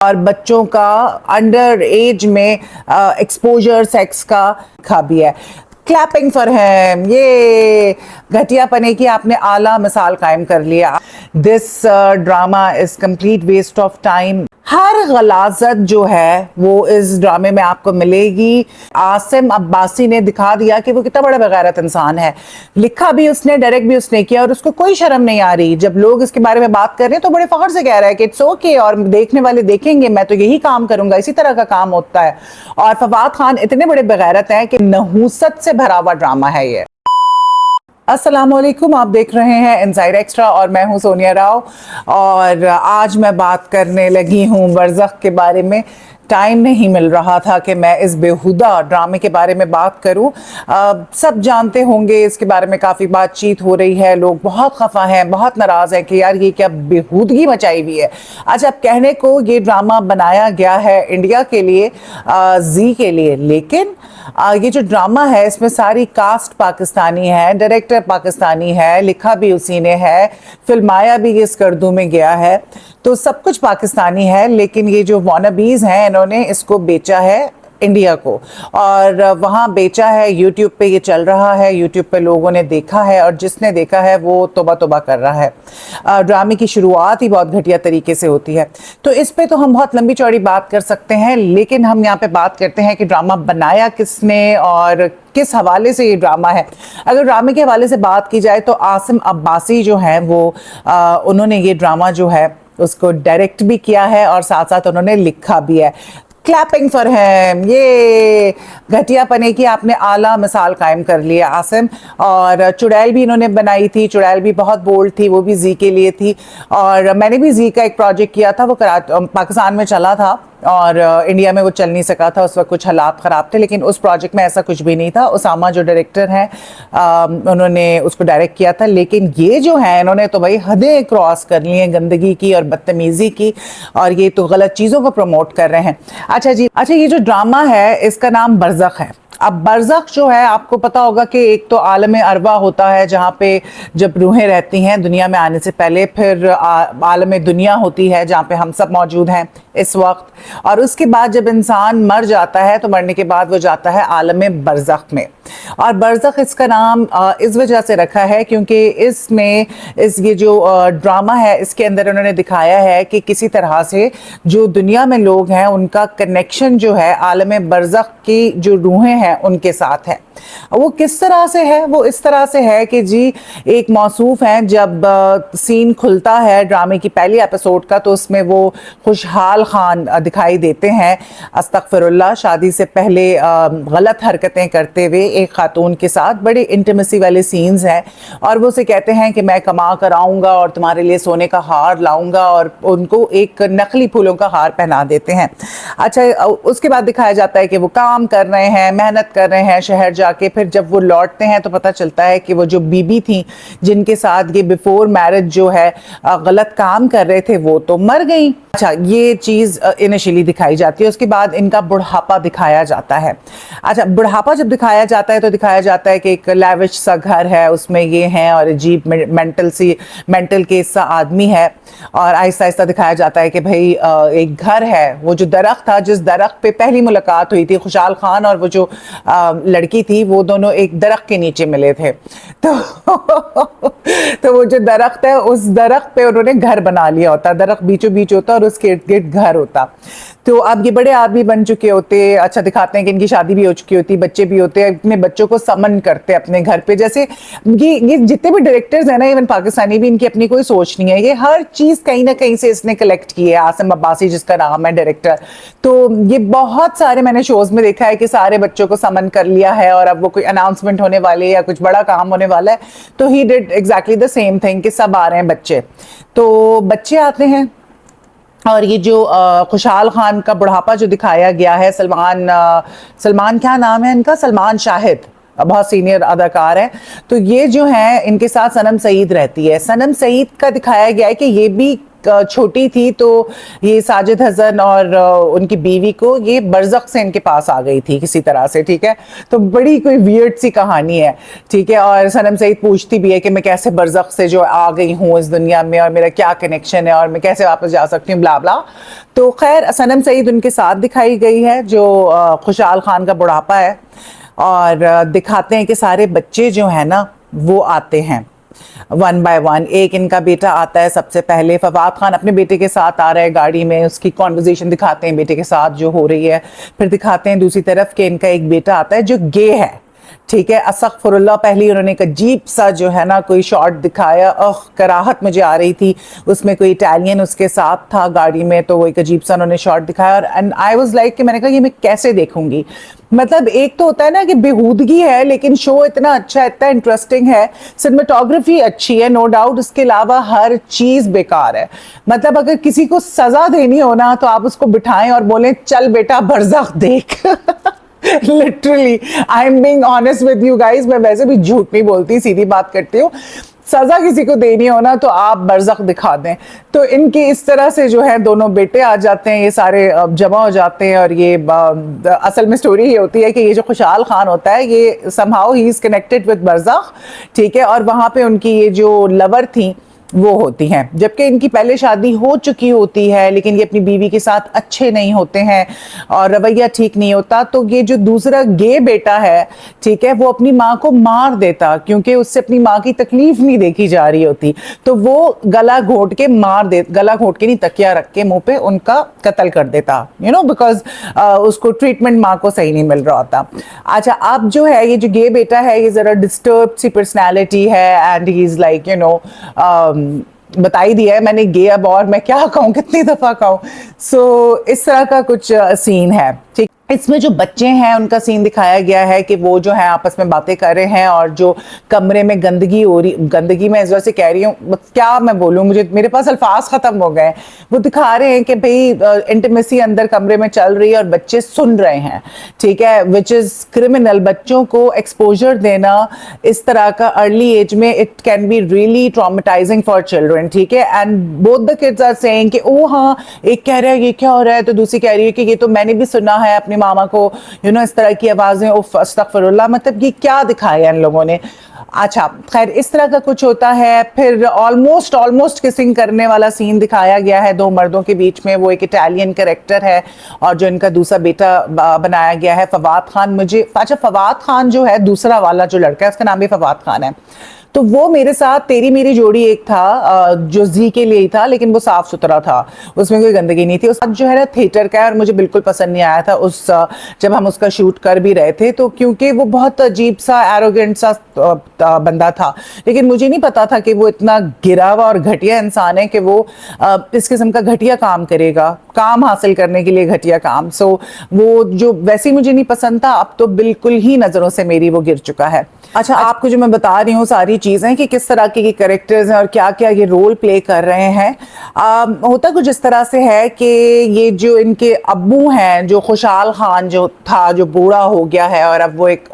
اور بچوں کا انڈر ایج میں ایکسپوجر سیکس کا کھا بھی ہے. Clapping for him. یہ گھٹیا پنے کی آپ نے اعلیٰ مثال قائم کر لیا. This drama is complete waste of time. ہر غلاظت جو ہے وہ اس ڈرامے میں آپ کو ملے گی. عاصم عباسی نے دکھا دیا کہ وہ کتنا بڑا بغیرت انسان ہے. لکھا بھی اس نے, ڈائریکٹ بھی اس نے کیا, اور اس کو کوئی شرم نہیں آ رہی. جب لوگ اس کے بارے میں بات کر رہے ہیں تو بڑے فخر سے کہہ رہا ہے کہ اٹس اوکے, اور دیکھنے والے دیکھیں گے, میں تو یہی کام کروں گا. اسی طرح کا کام ہوتا ہے. اور فواد خان اتنے بڑے بغیرت ہیں کہ نحوست سے بھرا ہوا ڈرامہ ہے یہ. السلام علیکم, آپ دیکھ رہے ہیں انسائڈ ایکسٹرا اور میں ہوں سونیا راؤ. اور آج میں بات کرنے لگی ہوں برزخ کے بارے میں. ٹائم نہیں مل رہا تھا کہ میں اس بیہودہ ڈرامے کے بارے میں بات کروں. سب جانتے ہوں گے اس کے بارے میں کافی بات چیت ہو رہی ہے. لوگ بہت خفا ہیں, بہت ناراض ہیں کہ یار یہ کیا بیہودگی مچائی ہوئی ہے. اچھا, اب کہنے کو یہ ڈرامہ بنایا گیا ہے انڈیا کے لیے, زی کے لیے, لیکن یہ جو ڈرامہ ہے اس میں ساری کاسٹ پاکستانی ہے, ڈائریکٹر پاکستانی ہے, لکھا بھی اسی نے ہے, فلمایا بھی اس اردو میں گیا ہے, تو سب کچھ پاکستانی ہے. لیکن یہ جو وانبیز ہیں انہوں نے اس کو بیچا ہے انڈیا کو, اور وہاں بیچا ہے. یوٹیوب پہ یہ چل رہا ہے, یوٹیوب پہ لوگوں نے دیکھا ہے, اور جس نے دیکھا ہے وہ توبہ توبہ کر رہا ہے. ڈرامے کی شروعات ہی بہت گھٹیا طریقے سے ہوتی ہے. تو اس پہ تو ہم بہت لمبی چوڑی بات کر سکتے ہیں, لیکن ہم یہاں پہ بات کرتے ہیں کہ ڈرامہ بنایا کس نے اور کس حوالے سے یہ ڈرامہ ہے. اگر ڈرامے کے حوالے سے بات کی جائے تو عاصم عباسی جو ہیں وہ انہوں نے یہ ڈرامہ جو ہے اس کو ڈائریکٹ بھی کیا ہے, اور ساتھ ساتھ انہوں نے لکھا بھی ہے. Clapping for him. یہ گھٹیا پنے کی آپ نے اعلیٰ مثال قائم کر لی ہے عاصم. اور چڑیل بھی انہوں نے بنائی تھی. چڑیل بھی بہت بولڈ تھی, وہ بھی زی کے لیے تھی. اور میں نے بھی زی کا ایک پروجیکٹ کیا تھا, وہ پاکستان میں چلا تھا اور انڈیا میں وہ چل نہیں سکا تھا, اس وقت کچھ حالات خراب تھے. لیکن اس پروجیکٹ میں ایسا کچھ بھی نہیں تھا. اسامہ جو ڈائریکٹر ہیں انہوں نے اس کو ڈائریکٹ کیا تھا. لیکن یہ جو ہیں انہوں نے تو بھائی حدیں کراس کر لی ہیں گندگی کی اور بدتمیزی کی, اور یہ تو غلط چیزوں کو پروموٹ کر رہے ہیں. اچھا جی, اچھا, یہ جو ڈرامہ ہے اس کا نام برزخ ہے. اب برزخ جو ہے آپ کو پتا ہوگا کہ ایک تو عالم ارواح ہوتا ہے جہاں پہ جب روحیں رہتی ہیں دنیا میں آنے سے پہلے, پھر عالم دنیا ہوتی ہے جہاں پہ ہم سب موجود ہیں اس وقت, اور اس کے بعد جب انسان مر جاتا ہے تو مرنے کے بعد وہ جاتا ہے عالم برزخ میں. اور برزخ اس کا نام اس وجہ سے رکھا ہے کیونکہ اس میں یہ جو ڈرامہ ہے اس کے اندر انہوں نے دکھایا ہے کہ کسی طرح سے جو دنیا میں لوگ ہیں ان کا کنیکشن جو ہے عالم برزخ کی جو روحیں ہیں ان کے ساتھ ہے. وہ کس طرح سے ہے؟ وہ اس طرح سے ہے کہ جی ایک موصوف ہیں, جب سین کھلتا ہے ڈرامے کی پہلی ایپیسوڈ کا تو اس میں وہ خوشحال خان دکھائی دیتے ہیں, استغفر اللہ, شادی سے پہلے غلط حرکتیں کرتے ہوئے ایک خاتون کے ساتھ. بڑے انٹیمیسی والے سینز ہیں, اور وہ اسے کہتے ہیں کہ میں کما کر آؤں گا اور تمہارے لیے سونے کا ہار لاؤں گا, اور ان کو ایک نقلی پھولوں کا ہار پہنا دیتے ہیں. اچھا, اس کے بعد دکھایا جاتا ہے کہ وہ کام کر رہے ہیں, محنت کر رہے ہیں شہر جا کے. پھر جب وہ لوٹتے ہیں تو پتہ چلتا ہے کہ وہ جو بی بی تھیں جن کے ساتھ یہ بیفور میرج جو ہے غلط کام کر رہے تھے وہ تو مر گئیں. اچھا, یہ چیز انیشلی دکھائی جاتی ہے. اس کے بعد ان کا بڑھاپا دکھایا جاتا ہے. اچھا, بڑھاپا جب دکھایا جاتا ہے تو دکھایا جاتا ہے کہ ایک لیوش سا گھر ہے, اس میں یہ ہیں, اور عجیب مینٹل کیس سا آدمی ہے. اور آہستہ آہستہ دکھایا جاتا ہے کہ بھئی ایک گھر ہے, وہ جو درخت تھا جس درخت پہ پہلی ملاقات ہوئی تھی خوشحال خان اور وہ جو لڑکی تھی, وہ دونوں ایک درخت کے نیچے ملے تھے. تو وہ جو درخت ہے اس درخت پہ انہوں نے گھر بنا لیا ہوتا. درخت بیچوں بیچ ہوتا اور اس کے ارد گرد گھر ہوتا. تو اب یہ بڑے آدمی بن چکے ہوتے. اچھا, دکھاتے ہیں کہ ان کی شادی بھی ہو چکی ہوتی, بچے بھی ہوتے, اپنے بچوں کو سمن کرتے اپنے گھر پہ. جیسے یہ جتنے بھی ڈائریکٹرز ہیں نا, ایون پاکستانی بھی, ان کی اپنی کوئی سوچ نہیں ہے. یہ ہر چیز کہیں نہ کہیں سے اس نے کلیکٹ کی ہے. عاصم عباسی جس کا نام ہے ڈائریکٹر, تو یہ بہت سارے میں نے شوز میں دیکھا ہے کہ سارے بچوں کو سمن کر لیا ہے, اور اب وہ کوئی اناؤنسمنٹ ہونے والے یا کچھ بڑا کام ہونے والا ہے تو ہی ڈڈ ایگزیکٹلی دا سیم تھنگ کہ سب آ رہے ہیں بچے. تو بچے آتے ہیں, اور یہ جو خوشحال خان کا بڑھاپا جو دکھایا گیا ہے, سلمان کیا نام ہے ان کا, سلمان شاہد, بہت سینئر اداکار ہے. تو یہ جو ہیں ان کے ساتھ صنم سعید رہتی ہے. صنم سعید کا دکھایا گیا ہے کہ یہ بھی छोटी थी तो ये साजिद हसन और उनकी बीवी को ये बरज़ख से इनके पास आ गई थी किसी तरह से, ठीक है। तो बड़ी कोई वियर्ड सी कहानी है, ठीक है। और सनम सईद पूछती भी है कि मैं कैसे बरज़ख से जो आ गई हूँ इस दुनिया में और मेरा क्या कनेक्शन है और मैं कैसे वापस जा सकती हूँ, ब्ला ब्ला। तो खैर सनम सईद उनके साथ दिखाई गई है, जो खुशहाल खान का बुढ़ापा है, और दिखाते हैं कि सारे बच्चे जो हैं ना वो आते हैं वन बाय वन। एक इनका बेटा आता है सबसे पहले, फवाद खान अपने बेटे के साथ आ रहा है गाड़ी में, उसकी कॉन्वर्जेशन दिखाते हैं बेटे के साथ जो हो रही है। फिर दिखाते हैं दूसरी तरफ कि इनका एक बेटा आता है जो गे है, ठीक है। अस्तगफुरुल्लाह, पहले उन्होंने एक अजीब सा जो है ना कोई शॉट दिखाया, कराहत मुझे आ रही थी। उसमें कोई इटालियन उसके साथ था गाड़ी में, तो वो एक अजीब सा उन्होंने शॉट दिखाया और एंड आई वाज लाइक कि मैंने कहा ये मैं कैसे देखूंगी। मतलब एक तो होता है ना कि बेहूदगी है, लेकिन शो इतना अच्छा, इतना इंटरेस्टिंग है, सिनेमेटोग्राफी अच्छी है, नो डाउट। उसके अलावा हर चीज बेकार है। मतलब अगर किसी को सजा देनी हो ना तो आप उसको बिठाएं और बोलें चल बेटा बरज़ख देख। Literally I am being honest with you guys, मैं वैसे भी झूठ नहीं बोलती, सीधी बात करती हूँ। सजा किसी को देनी हो ना तो आप बरज़ख दिखा दें। तो इनके इस तरह से जो है दोनों बेटे आ जाते हैं, ये सारे जमा हो जाते हैं। और ये असल में स्टोरी ये होती है कि ये जो खुशहाल खान होता है ये समहाउ ही इज कनेक्टेड विद बरज़ख, ठीक है। और वहाँ पे उनकी ये जो लवर थी वो होती हैं, जबकि इनकी पहले शादी हो चुकी होती है, लेकिन ये अपनी बीवी के साथ अच्छे नहीं होते हैं और रवैया ठीक नहीं होता। तो ये जो दूसरा गे बेटा है, ठीक है, वो अपनी माँ को मार देता क्योंकि उससे अपनी माँ की तकलीफ नहीं देखी जा रही होती। तो वो गला घोट के गला घोट के नहीं, तकिया रख के मुंह पे उनका कत्ल कर देता, यू नो, बिकॉज उसको ट्रीटमेंट माँ को सही नहीं मिल रहा होता। अच्छा, अब जो है ये जो गे बेटा है ये जरा डिस्टर्ब सी पर्सनैलिटी है and he is like you know, बता ही दिया है मैंने गे, अब और मैं क्या कहूँ, कितनी दफा कहूँ। सो इस तरह का कुछ सीन है, ठीक। इसमें जो बच्चे हैं उनका सीन दिखाया गया है कि वो जो है आपस में बातें कर रहे हैं और जो कमरे में गंदगी हो रही, गंदगी मैं इस वजह से कह रही हूँ, क्या मैं बोलूँ, मेरे पास अल्फाज खत्म हो गए। वो दिखा रहे हैं कि भाई इंटीमेसी अंदर कमरे में चल रही है और बच्चे सुन रहे हैं, ठीक है, विच इज क्रिमिनल। बच्चों को एक्सपोजर देना इस तरह का अर्ली एज में, it can be really traumatising for children, ठीक है। And both the kids are saying कि ओ हाँ, एक कह रहा है ये क्या हो रहा है, तो दूसरी कह रही है कि ये तो मैंने भी सुना है अपनी मामा को, यू नो, इस तरह की आवाजें, उफ अस्तगफिरुल्लाह। मतलब ये क्या दिखाया इन लोगों ने। अच्छा, खैर इस तरह का कुछ होता है। फिर ऑलमोस्ट किसिंग करने वाला सीन दिखाया गया है दो मर्दों के बीच में। वो एक इटालियन कैरेक्टर है और जो इनका दूसरा बेटा बनाया गया है फवाद खान। मुझे अच्छा, फवाद खान जो है दूसरा वाला जो लड़का है उसका नाम भी फवाद खान है, तो वो मेरे साथ तेरी मेरी जोड़ी एक था जो जी के लिए ही था, लेकिन वो साफ सुथरा था, उसमें कोई गंदगी नहीं थी। उस जो है ना थिएटर का है और मुझे बिल्कुल पसंद नहीं आया था उस जब हम उसका शूट कर भी रहे थे, तो क्योंकि वो बहुत अजीब सा एरोगेंट सा बंदा था। लेकिन मुझे नहीं पता था कि वो इतना गिरा हुआ और घटिया इंसान है कि वो इस किस्म का घटिया काम करेगा, काम हासिल करने के लिए घटिया काम। सो वो जो वैसे ही मुझे नहीं पसंद था, अब तो बिल्कुल ही नजरों से मेरी वो गिर चुका है। अच्छा, आपको जो मैं बता रही हूँ सारी चीजें कि किस तरह के कैरेक्टर्स हैं और क्या क्या ये रोल प्ले कर रहे हैं, होता कुछ इस तरह से है कि ये जो इनके अब्बू हैं, जो खुशहाल खान जो था, जो बूढ़ा हो गया है और अब वो एक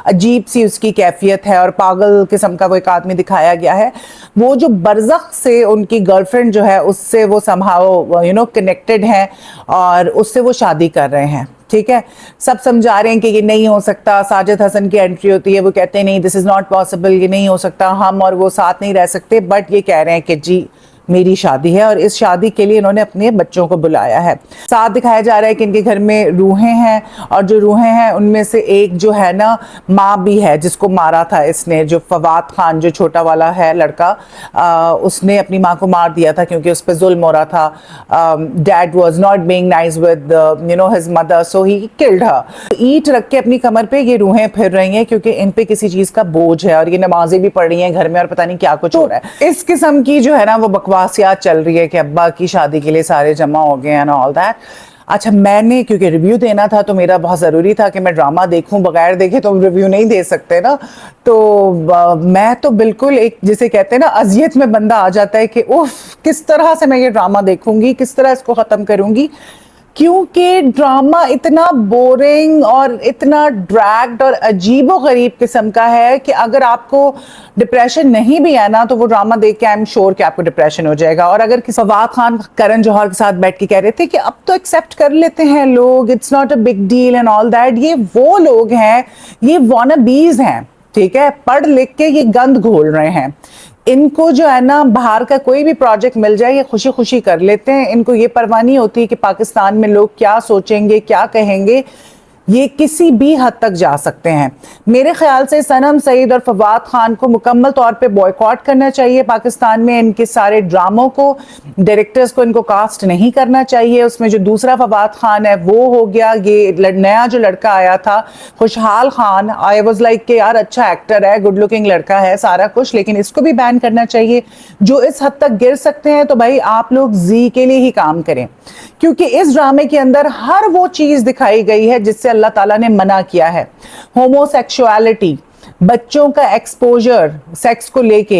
अजीब सी उसकी कैफियत है और पागल किस्म का वो एक आदमी दिखाया गया है। वो जो बरज़ख से उनकी गर्लफ्रेंड जो है उससे वो समहाउ यू नो कनेक्टेड हैं और उससे वो शादी कर रहे हैं, ठीक है। सब समझा रहे हैं कि ये नहीं हो सकता। साजिद हसन की एंट्री होती है, वो कहते हैं नहीं, दिस इज नॉट पॉसिबल, ये नहीं हो सकता, हम और वो साथ नहीं रह सकते। बट ये कह रहे हैं कि जी मेरी शादी है और इस शादी के लिए इन्होंने अपने बच्चों को बुलाया है। साथ दिखाया जा रहा है कि इनके घर में रूहें हैं और जो रूहें हैं उनमें से एक जो है ना माँ भी है, जिसको मारा था इसने, जो फवाद खान जो छोटा वाला है लड़का, उसने अपनी माँ को मार दिया था क्योंकि उस पर जुल्म हो रहा था। Dad was not being nice with you know his mother, so he killed her. ईंट रख के अपनी कमर पे ये रूहें फिर रही हैं क्योंकि इन पे किसी चीज का बोझ है और ये नमाजें भी पढ़ रही हैं घर में और पता नहीं क्या कुछ हो रहा है। इस किस्म की जो है ना वो बकवास चल रही है कि अब्बा की शादी के लिए सारे जमा हो गए एंड ऑल दैट। अच्छा, मैंने क्योंकि रिव्यू देना था तो मेरा बहुत ज़रूरी था कि मैं ड्रामा देखूं, बगैर देखे तो रिव्यू नहीं दे सकते ना। तो मैं तो बिल्कुल एक जिसे कहते हैं ना अजियत में बंदा आ जाता है कि उफ किस तरह से मैं ये ड्रामा देखूंगी, किस तरह इसको ख़त्म करूंगी, क्योंकि ड्रामा इतना बोरिंग और इतना ड्रैग्ड और अजीबो गरीब किस्म का है कि अगर आपको डिप्रेशन नहीं भी है ना तो वो ड्रामा देख के आई एम श्योर कि आपको डिप्रेशन हो जाएगा। और अगर फवाद खान करण जौहर के साथ बैठ के कह रहे थे कि अब तो एक्सेप्ट कर लेते हैं लोग, it's not a big deal and all that, ये वो लोग हैं, ये वॉनाबीज हैं, ठीक है, पढ़ लिख के ये गंद घोल रहे हैं। इनको जो है ना बाहर का कोई भी प्रोजेक्ट मिल जाए ये खुशी खुशी कर लेते हैं। इनको ये परवाह नहीं होती कि पाकिस्तान में लोग क्या सोचेंगे, क्या कहेंगे। ये किसी भी हद तक जा सकते हैं। मेरे ख्याल से सनम सईद और फवाद खान को मुकम्मल तौर पे बॉयकॉट करना चाहिए पाकिस्तान में। इनके सारे ड्रामों को, डायरेक्टर्स को इनको कास्ट नहीं करना चाहिए। उसमें जो दूसरा फवाद खान है वो हो गया, ये नया जो लड़का आया था खुशहाल खान, आई वाज लाइक कि यार अच्छा एक्टर है, गुड लुकिंग लड़का है, सारा कुछ, लेकिन इसको भी बैन करना चाहिए। जो इस हद तक गिर सकते हैं तो भाई आप लोग जी के लिए ही काम करें, क्योंकि इस ड्रामे के अंदर हर वो चीज दिखाई गई है जिससे अल्लाह ताला ने मना किया है। होमोसेक्सुअलिटी, बच्चों का एक्सपोजर सेक्स को लेके,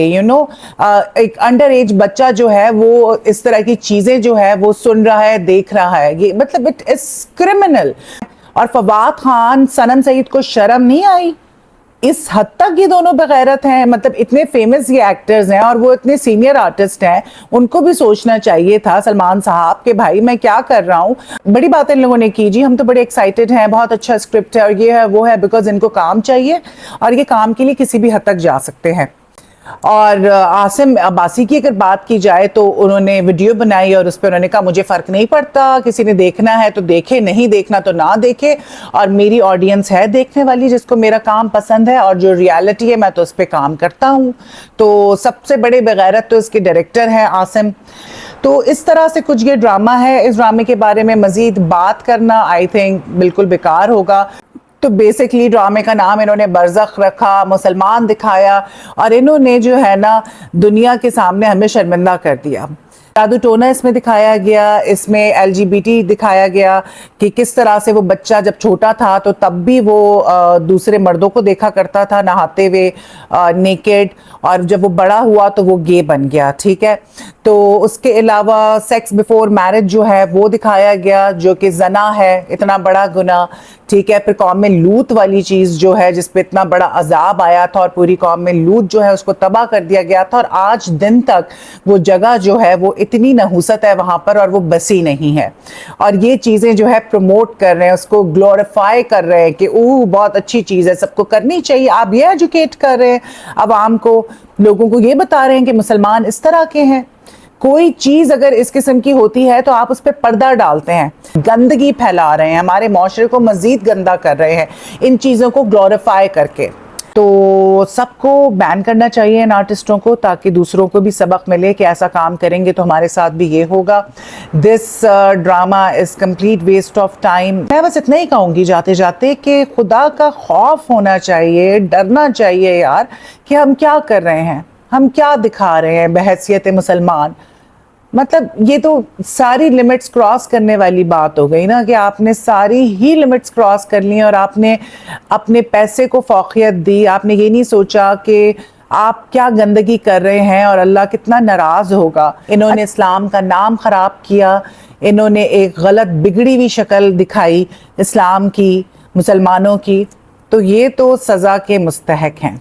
एक अंडर एज बच्चा जो है वो इस तरह की चीजें जो है वो सुन रहा है, देख रहा है, ये मतलब इट इज क्रिमिनल। और फवाद खान, सनम सईद को शर्म नहीं आई? इस हद तक ये दोनों बेगैरत हैं, मतलब इतने फेमस ये एक्टर्स हैं और वो इतने सीनियर आर्टिस्ट हैं, उनको भी सोचना चाहिए था सलमान साहब के भाई मैं क्या कर रहा हूँ। बड़ी बात इन लोगों ने की जी, हम तो बड़े एक्साइटेड हैं, बहुत अच्छा स्क्रिप्ट है और ये है वो है, बिकॉज इनको काम चाहिए और ये काम के लिए किसी भी हद तक जा सकते हैं। और आसिम अब्बासी की अगर बात की जाए तो उन्होंने वीडियो बनाई और उस पर उन्होंने कहा मुझे फ़र्क नहीं पड़ता, किसी ने देखना है तो देखे, नहीं देखना तो ना देखे, और मेरी ऑडियंस है देखने वाली जिसको मेरा काम पसंद है और जो रियलिटी है मैं तो उस पर काम करता हूँ। तो सबसे बड़े बेगैरत तो इसके डायरेक्टर हैं आसिम। तो इस तरह से कुछ ये ड्रामा है। इस ड्रामे के बारे में मज़ीद बात करना आई थिंक बिल्कुल बेकार होगा। तो बेसिकली ड्रामे का नाम इन्होंने बरज़ख रखा, मुसलमान दिखाया और इन्होंने जो है ना दुनिया के सामने हमें शर्मिंदा कर दिया। जादू टोना इसमें दिखाया गया, इसमें LGBT दिखाया गया कि किस तरह से वो बच्चा जब छोटा था तो तब भी वो दूसरे मर्दों को देखा करता था नहाते हुए नेकेड, और जब वो बड़ा हुआ तो वो गे बन गया, ठीक है। तो उसके अलावा सेक्स बिफोर मैरिज जो है वो दिखाया गया, जो कि जना है, इतना बड़ा गुनाह, ठीक है। फिर कौम में लूत वाली चीज़ जो है जिस पे इतना बड़ा अजाब आया था और पूरी कौम में लूत जो है उसको तबाह कर दिया गया था, और आज दिन तक वो जगह जो है वो इतनी नहुसत है वहाँ पर और वो बसी नहीं है। और ये चीज़ें जो है प्रमोट कर रहे हैं, उसको ग्लोरीफाई कर रहे हैं कि ओह बहुत अच्छी चीज़ है, सबको करनी चाहिए। आप ये एजुकेट कर रहे हैं आवाम को, लोगों को ये बता रहे हैं कि मुसलमान इस तरह के हैं। कोई चीज अगर इस किस्म की होती है तो आप उस पर पर्दा डालते हैं, गंदगी फैला रहे हैं, हमारे माशरे को मजीद गंदा कर रहे हैं इन चीज़ों को ग्लोरीफाई करके। तो सबको बैन करना चाहिए इन आर्टिस्टों को, ताकि दूसरों को भी सबक मिले कि ऐसा काम करेंगे तो हमारे साथ भी ये होगा। This drama is complete waste of time. मैं बस इतना ही कहूँगी जाते जाते कि खुदा का खौफ होना चाहिए, डरना चाहिए यार कि हम क्या कर रहे हैं, हम क्या दिखा रहे हैं बहैसियत मुसलमान। मतलब ये तो सारी लिमिट्स क्रॉस करने वाली बात हो गई ना, कि आपने सारी ही लिमिट्स क्रॉस कर ली और आपने अपने पैसे को फौकियत दी। आपने ये नहीं सोचा कि आप क्या गंदगी कर रहे हैं और अल्लाह कितना नाराज़ होगा। इन्होंने इस्लाम का नाम ख़राब किया, इन्होंने एक गलत बिगड़ी हुई शक्ल दिखाई इस्लाम की, मुसलमानों की। तो ये तो सज़ा के मुस्तहक हैं।